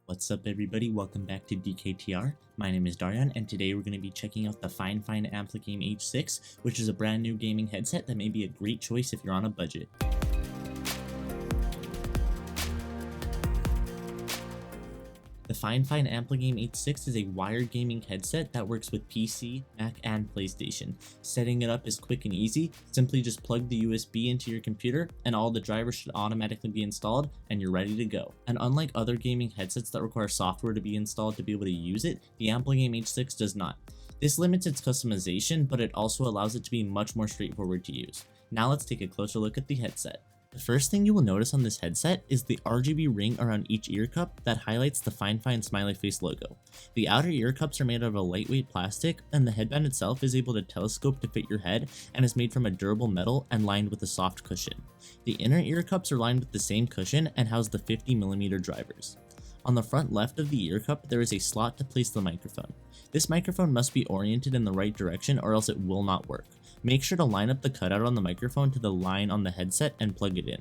What's up everybody, welcome back to DKTR. My name is Daryan and today we're going to be checking out the Fifine Ampligame H6, which is a brand new gaming headset that may be a great choice if you're on a budget. The Fifine Ampligame H6 is a wired gaming headset that works with PC, Mac, and PlayStation. Setting it up is quick and easy. Simply just plug the USB into your computer and all the drivers should automatically be installed and you're ready to go. And unlike other gaming headsets that require software to be installed to be able to use it, the Ampligame H6 does not. This limits its customization, but it also allows it to be much more straightforward to use. Now let's take a closer look at the headset. The first thing you will notice on this headset is the RGB ring around each ear cup that highlights the Fifine smiley face logo. The outer ear cups are made out of a lightweight plastic, and the headband itself is able to telescope to fit your head and is made from a durable metal and lined with a soft cushion. The inner ear cups are lined with the same cushion and house the 50mm drivers. On the front left of the ear cup, there is a slot to place the microphone. This microphone must be oriented in the right direction or else it will not work. Make sure to line up the cutout on the microphone to the line on the headset and plug it in.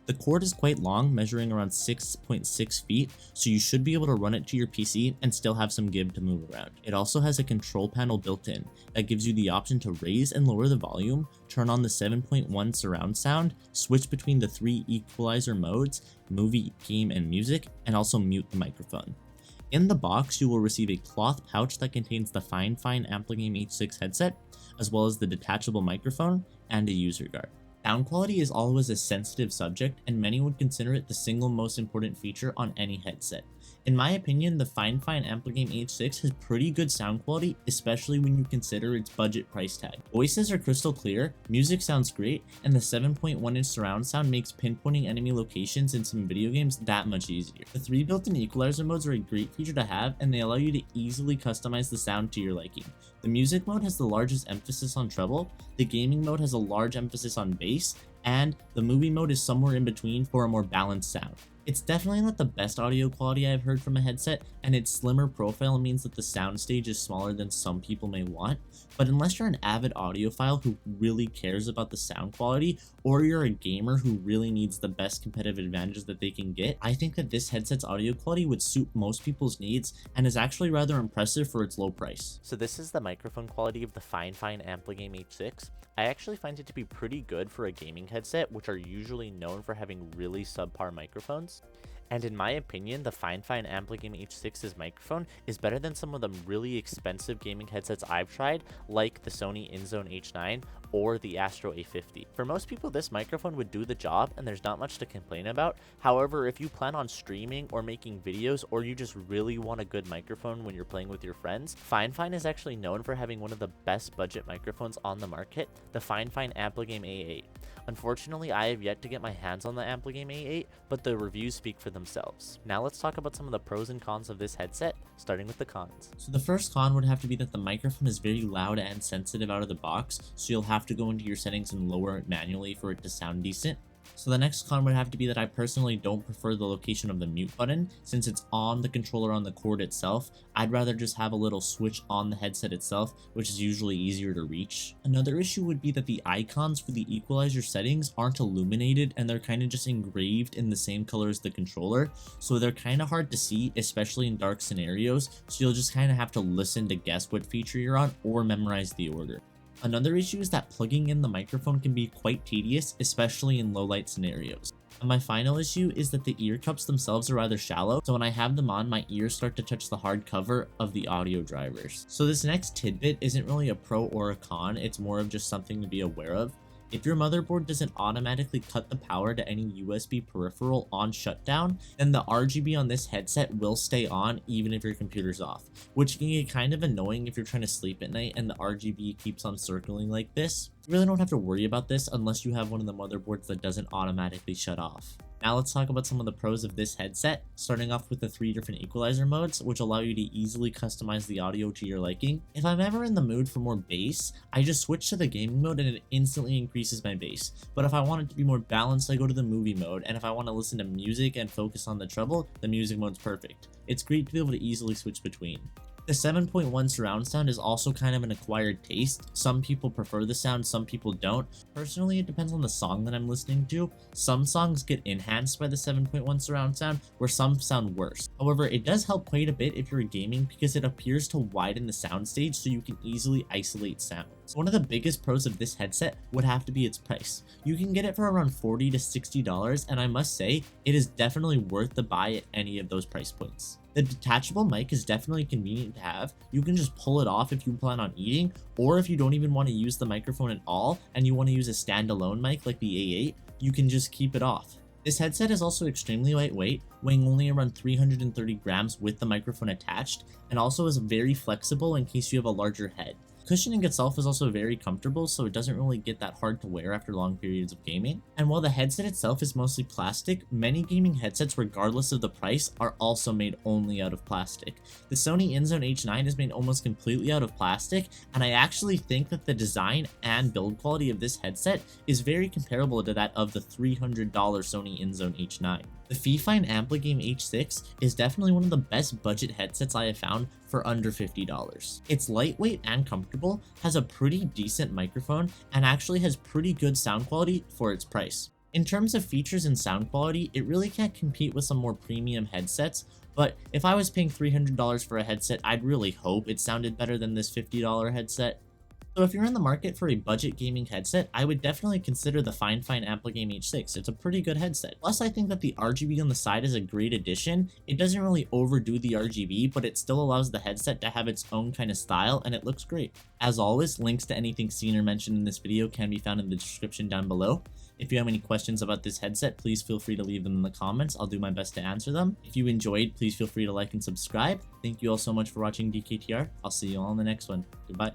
The cord is quite long, measuring around 6.6 feet, so you should be able to run it to your PC and still have some give to move around. It also has a control panel built in that gives you the option to raise and lower the volume, turn on the 7.1 surround sound, switch between the 3 equalizer modes, movie, game, and music, and also mute the microphone. In the box, you will receive a cloth pouch that contains the Fifine Ampligame H6 headset, as well as the detachable microphone and a user guard. Sound quality is always a sensitive subject, and many would consider it the single most important feature on any headset. In my opinion, the Fifine Ampligame H6 has pretty good sound quality, especially when you consider its budget price tag. Voices are crystal clear, music sounds great, and the 7.1-inch surround sound makes pinpointing enemy locations in some video games that much easier. The 3 built-in equalizer modes are a great feature to have, and they allow you to easily customize the sound to your liking. The music mode has the largest emphasis on treble, the gaming mode has a large emphasis on bass, and the movie mode is somewhere in between for a more balanced sound. It's definitely not the best audio quality I've heard from a headset, and its slimmer profile means that the soundstage is smaller than some people may want, but unless you're an avid audiophile who really cares about the sound quality, or you're a gamer who really needs the best competitive advantages that they can get, I think that this headset's audio quality would suit most people's needs and is actually rather impressive for its low price. So this is the microphone quality of the Fifine Ampligame H6. I actually find it to be pretty good for a gaming headset, which are usually known for having really subpar microphones. And in my opinion, the Fifine Ampligame H6's microphone is better than some of the really expensive gaming headsets I've tried, like the Sony Inzone H9 or the Astro A50. For most people, this microphone would do the job and there's not much to complain about. However, if you plan on streaming or making videos, or you just really want a good microphone when you're playing with your friends, Fifine is actually known for having one of the best budget microphones on the market, the Fifine Ampligame A8. Unfortunately, I have yet to get my hands on the Ampligame A8, but the reviews speak for themselves. Now let's talk about some of the pros and cons of this headset, starting with the cons. So the first con would have to be that the microphone is very loud and sensitive out of the box, so you'll have to go into your settings and lower it manually for it to sound decent. So the next con would have to be that I personally don't prefer the location of the mute button. Since it's on the controller on the cord itself, I'd rather just have a little switch on the headset itself, which is usually easier to reach. Another issue would be that the icons for the equalizer settings aren't illuminated and they're kind of just engraved in the same color as the controller, so they're kind of hard to see, especially in dark scenarios, so you'll just kind of have to listen to guess what feature you're on or memorize the order. Another issue is that plugging in the microphone can be quite tedious, especially in low light scenarios. And my final issue is that the ear cups themselves are rather shallow, so when I have them on, my ears start to touch the hard cover of the audio drivers. So this next tidbit isn't really a pro or a con, it's more of just something to be aware of. If your motherboard doesn't automatically cut the power to any USB peripheral on shutdown, then the RGB on this headset will stay on even if your computer's off, which can get kind of annoying if you're trying to sleep at night and the RGB keeps on circling like this. You really don't have to worry about this unless you have one of the motherboards that doesn't automatically shut off. Now let's talk about some of the pros of this headset, starting off with the 3 different equalizer modes, which allow you to easily customize the audio to your liking. If I'm ever in the mood for more bass, I just switch to the gaming mode and it instantly increases my bass. But if I want it to be more balanced, I go to the movie mode, and if I want to listen to music and focus on the treble, the music mode's perfect. It's great to be able to easily switch between. The 7.1 surround sound is also kind of an acquired taste. Some people prefer the sound, some people don't. Personally, it depends on the song that I'm listening to. Some songs get enhanced by the 7.1 surround sound, where some sound worse. However, it does help quite a bit if you're gaming because it appears to widen the soundstage so you can easily isolate sound. So one of the biggest pros of this headset would have to be its price. You can get it for around $40 to $60, and I must say, it is definitely worth the buy at any of those price points. The detachable mic is definitely convenient to have. You can just pull it off if you plan on eating, or if you don't even want to use the microphone at all and you want to use a standalone mic like the A8, you can just keep it off. This headset is also extremely lightweight, weighing only around 330 grams with the microphone attached, and also is very flexible in case you have a larger head. Cushioning itself is also very comfortable, so it doesn't really get that hard to wear after long periods of gaming. And while the headset itself is mostly plastic, many gaming headsets, regardless of the price, are also made only out of plastic. The Sony Inzone H9 is made almost completely out of plastic, and I actually think that the design and build quality of this headset is very comparable to that of the $300 Sony Inzone H9. The Fifine Ampligame H6 is definitely one of the best budget headsets I have found for under $50. It's lightweight and comfortable, has a pretty decent microphone, and actually has pretty good sound quality for its price. In terms of features and sound quality, it really can't compete with some more premium headsets, but if I was paying $300 for a headset, I'd really hope it sounded better than this $50 headset. So if you're in the market for a budget gaming headset, I would definitely consider the Fifine Ampligame H6. It's a pretty good headset. Plus, I think that the RGB on the side is a great addition. It doesn't really overdo the RGB, but it still allows the headset to have its own kind of style, and it looks great. As always, links to anything seen or mentioned in this video can be found in the description down below. If you have any questions about this headset, please feel free to leave them in the comments. I'll do my best to answer them. If you enjoyed, please feel free to like and subscribe. Thank you all so much for watching DKTR. I'll see you all in the next one. Goodbye.